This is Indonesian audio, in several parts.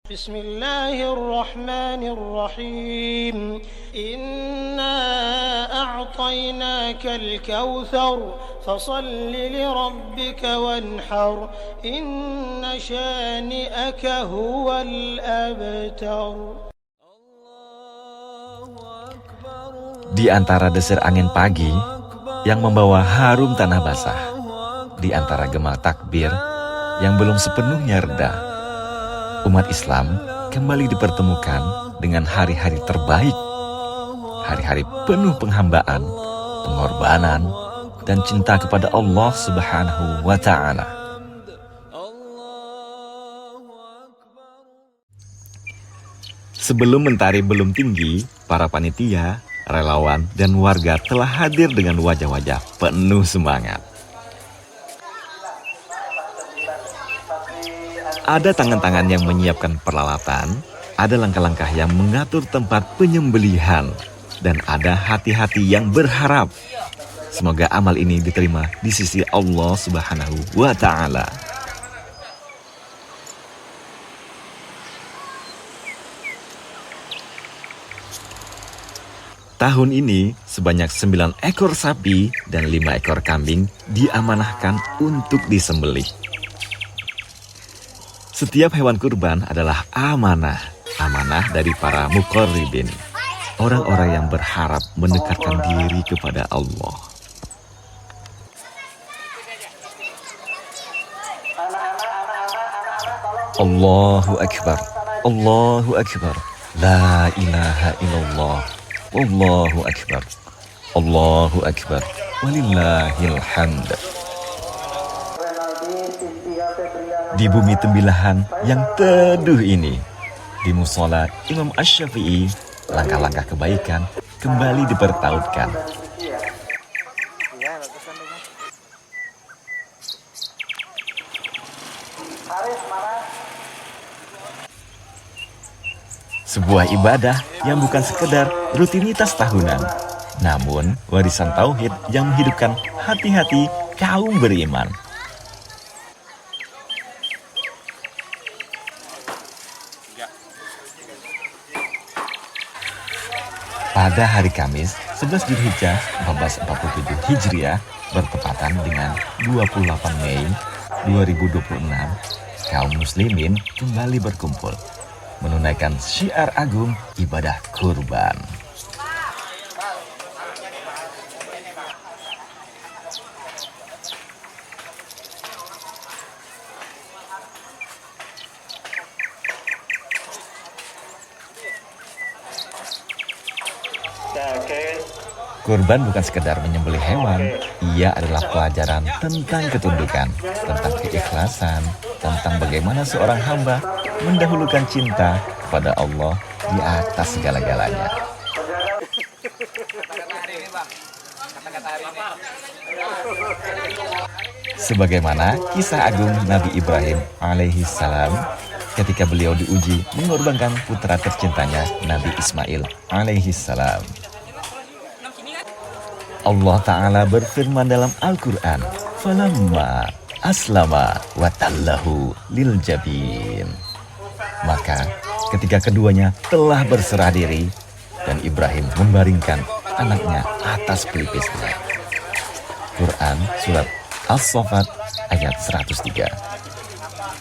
Bismillahirrahmanirrahim. Inna a'tainakal kautsar fasalli lirabbika wanhar inna syani'aka huwal abtar. Di antara desir angin pagi yang membawa harum tanah basah, di antara gema takbir yang belum sepenuhnya reda, umat Islam kembali dipertemukan dengan hari-hari terbaik, hari-hari penuh penghambaan, pengorbanan, dan cinta kepada Allah Subhanahu wa Ta'ala. Sebelum mentari belum tinggi, para panitia, relawan, dan warga telah hadir dengan wajah-wajah penuh semangat. Ada tangan-tangan yang menyiapkan peralatan, ada langkah-langkah yang mengatur tempat penyembelihan, dan ada hati-hati yang berharap semoga amal ini diterima di sisi Allah Subhanahu wa Ta'ala. Tahun ini sebanyak 9 ekor sapi dan 5 ekor kambing diamanahkan untuk disembelih. Setiap hewan kurban adalah amanah dari para muqarribin, orang-orang yang berharap mendekatkan diri kepada Allah. Allahu Akbar, Allahu Akbar, la ilaha illallah, Allahu Akbar, Allahu Akbar, walillahil hamd. Di bumi tembilahan yang teduh ini, di musola Imam Asy-Syafi'i, langkah-langkah kebaikan kembali dipertautkan. Sebuah ibadah yang bukan sekedar rutinitas tahunan, namun warisan tauhid yang menghidupkan hati-hati kaum beriman. Pada hari Kamis, 11 Dzulhijjah 1447 Hijriah, bertepatan dengan 28 Mei 2026, kaum muslimin kembali berkumpul, menunaikan syiar agung ibadah kurban. Kurban bukan sekedar menyembelih hewan, ia adalah pelajaran tentang ketundukan, tentang keikhlasan, tentang bagaimana seorang hamba mendahulukan cinta kepada Allah di atas segala-galanya. Sebagaimana kisah agung Nabi Ibrahim alaihissalam ketika beliau diuji mengorbankan putra tercintanya Nabi Ismail alaihissalam. Allah Ta'ala berfirman dalam Al-Quran, "Falamma aslama wa tallahu lil jabin." Maka ketika keduanya telah berserah diri dan Ibrahim membaringkan anaknya atas pelipisnya. Quran Surat As-Saffat ayat 103.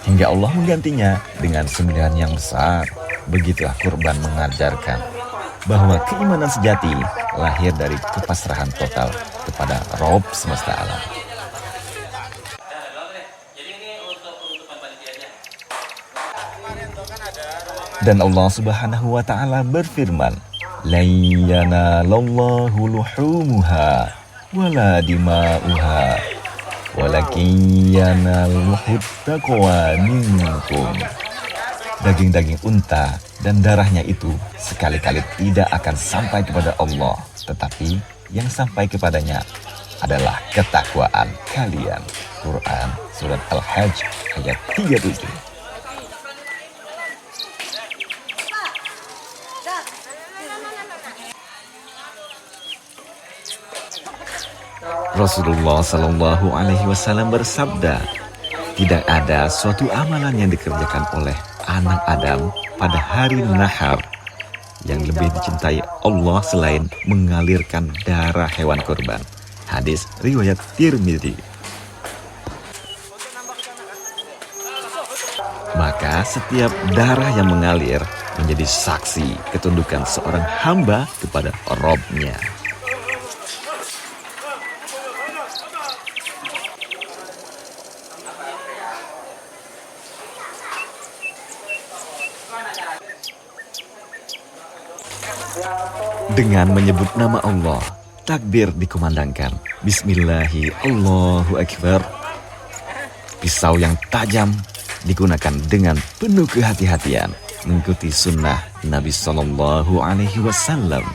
Hingga Allah menggantinya dengan sembilan yang besar. Begitulah kurban mengajarkan bahwa keimanan sejati lahir dari kepasrahan total kepada Rabb semesta alam. Dan Allah Subhanahu wa Ta'ala berfirman, "La yanalallahu luhumuha wala dima'uha walakin yanaluhu taqwa minkum." Daging-daging unta dan darahnya itu sekali-kali tidak akan sampai kepada Allah, tetapi yang sampai kepadanya adalah ketakwaan kalian. Quran Surat Al-Hajj ayat 37. Rasulullah Shallallahu Alaihi Wasallam bersabda, tidak ada suatu amalan yang dikerjakan oleh anak Adam pada hari Nahar, yang lebih dicintai Allah selain mengalirkan darah hewan kurban. Hadis riwayat Tirmidzi. Maka setiap darah yang mengalir menjadi saksi ketundukan seorang hamba kepada Rabb-Nya. Dengan menyebut nama Allah, takbir dikumandangkan. Bismillahi Allahu Akbar. Pisau yang tajam digunakan dengan penuh kehati-hatian, mengikuti sunnah Nabi Sallallahu Alaihi Wasallam.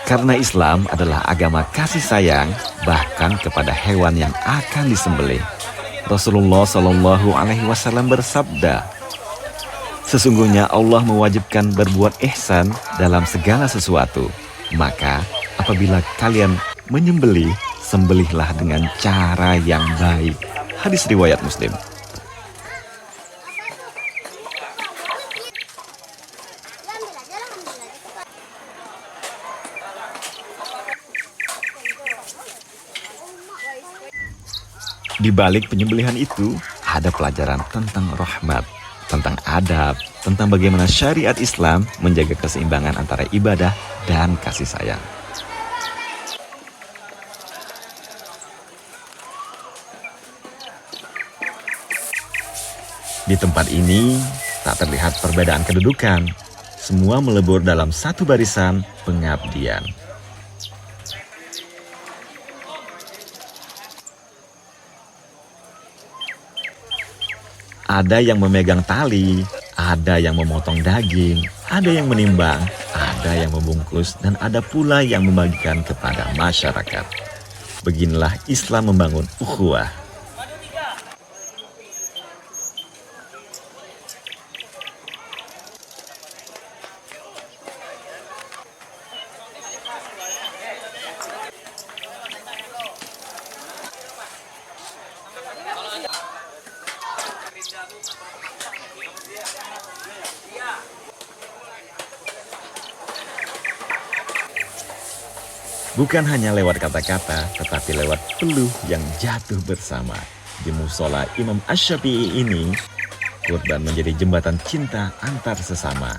Karena Islam adalah agama kasih sayang, bahkan kepada hewan yang akan disembelih. Rasulullah Sallallahu Alaihi Wasallam bersabda, sesungguhnya Allah mewajibkan berbuat ihsan dalam segala sesuatu. Maka apabila kalian menyembelih, sembelihlah dengan cara yang baik. Hadis riwayat Muslim. Di balik penyembelihan itu, ada pelajaran tentang rahmat, tentang adab, tentang bagaimana syariat Islam menjaga keseimbangan antara ibadah dan kasih sayang. Di tempat ini, tak terlihat perbedaan kedudukan. Semua melebur dalam satu barisan pengabdian. Ada yang memegang tali, ada yang memotong daging, ada yang menimbang, ada yang membungkus, dan ada pula yang membagikan kepada masyarakat. Beginilah Islam membangun ukhuwah. Bukan hanya lewat kata-kata, tetapi lewat peluh yang jatuh bersama. Di musola Imam Asy-Syafi'i ini, kurban menjadi jembatan cinta antar sesama.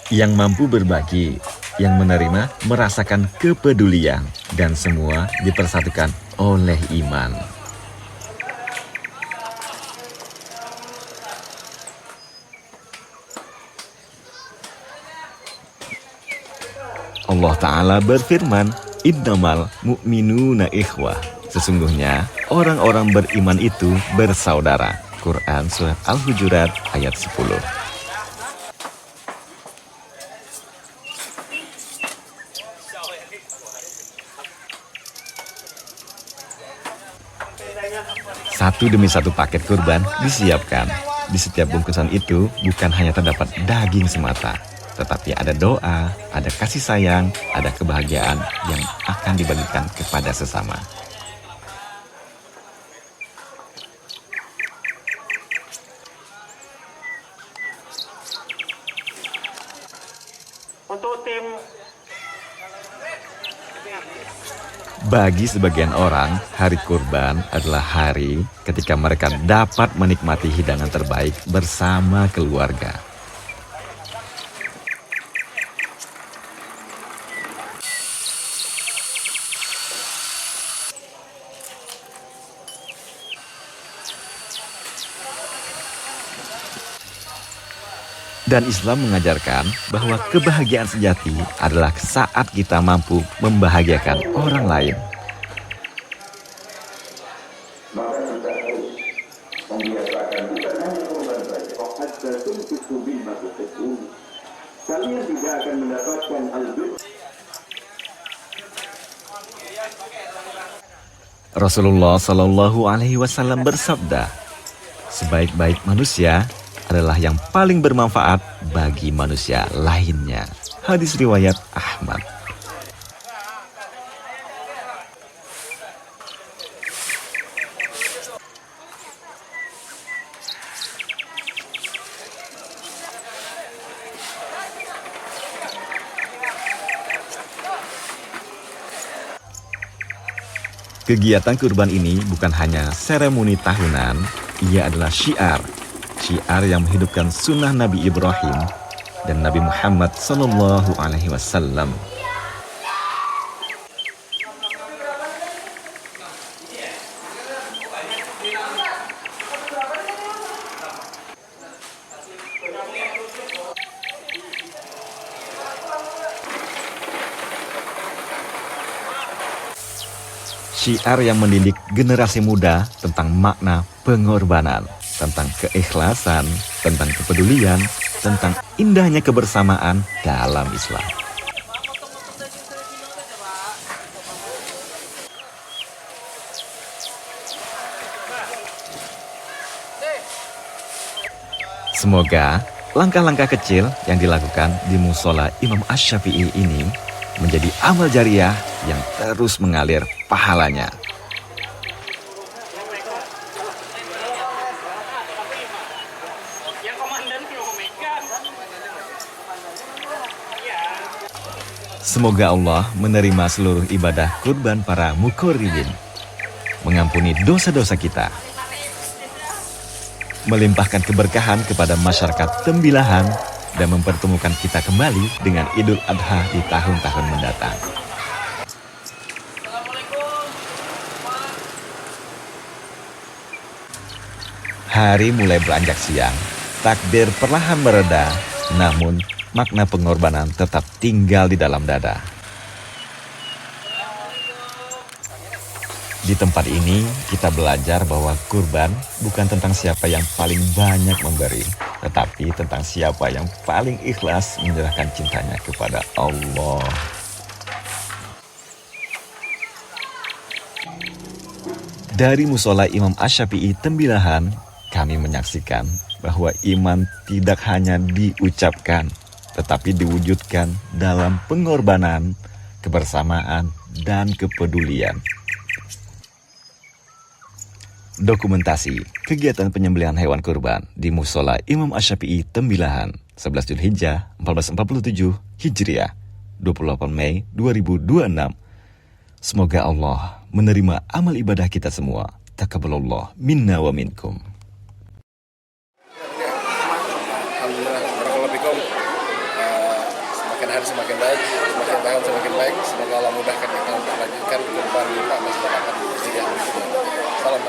Yang mampu berbagi, yang menerima merasakan kepedulian, dan semua dipersatukan oleh iman. Allah Ta'ala berfirman, Innamal mu'minuna ikhwah. Sesungguhnya orang-orang beriman itu bersaudara. Quran Surat Al-Hujurat ayat 10. Satu demi satu paket kurban disiapkan. Di setiap bungkusan itu bukan hanya terdapat daging semata, tetapi ada doa, ada kasih sayang, ada kebahagiaan yang akan dibagikan kepada sesama. Untuk tim Bagi sebagian orang, hari kurban adalah hari ketika mereka dapat menikmati hidangan terbaik bersama keluarga. Dan Islam mengajarkan bahwa kebahagiaan sejati adalah saat kita mampu membahagiakan orang lain. Maka kita harus membiasakan bukan hanya korban saja. Hatta tunfiqu mimma tuhibbun. kalian tidak akan mendapatkan al-bir. Rasulullah Shallallahu Alaihi Wasallam bersabda, sebaik-baik manusia adalah yang paling bermanfaat bagi manusia lainnya. Hadis riwayat Ahmad. Kegiatan kurban ini bukan hanya seremoni tahunan, ia adalah syiar yang menghidupkan sunnah Nabi Ibrahim dan Nabi Muhammad Sallallahu Alaihi Wasallam. Syiar yang mendidik generasi muda tentang makna pengorbanan, tentang keikhlasan, tentang kepedulian, tentang indahnya kebersamaan dalam Islam. Semoga langkah-langkah kecil yang dilakukan di musola Imam Asy-Syafi'i ini menjadi amal jariah yang terus mengalir pahalanya. Semoga Allah menerima seluruh ibadah kurban para muqarribin, mengampuni dosa-dosa kita, melimpahkan keberkahan kepada masyarakat Tembilahan, dan mempertemukan kita kembali dengan Idul Adha di tahun-tahun mendatang. Hari mulai beranjak siang, takbir perlahan mereda, namun makna pengorbanan tetap tinggal di dalam dada. Di tempat ini, kita belajar bahwa kurban bukan tentang siapa yang paling banyak memberi, tetapi tentang siapa yang paling ikhlas menyerahkan cintanya kepada Allah. Dari musola Imam Asy-Syafi'i Tembilahan, kami menyaksikan bahwa iman tidak hanya diucapkan, tetapi diwujudkan dalam pengorbanan, kebersamaan, dan kepedulian. Dokumentasi kegiatan penyembelihan hewan kurban di musola Imam Asy-Syafi'i Tembilahan 11 Dzulhijjah 1447 Hijriah 28 Mei 2026. Semoga Allah menerima amal ibadah kita semua. Taqabbalallah minna wa minkum. Alhamdulillah, barakallahu fikum. Semakin hari semakin baik, semakin tahun semakin baik. Semoga Allah mudahkan kita untuk melanjutkan kurban di Pak masyarakat bersedia. Salam.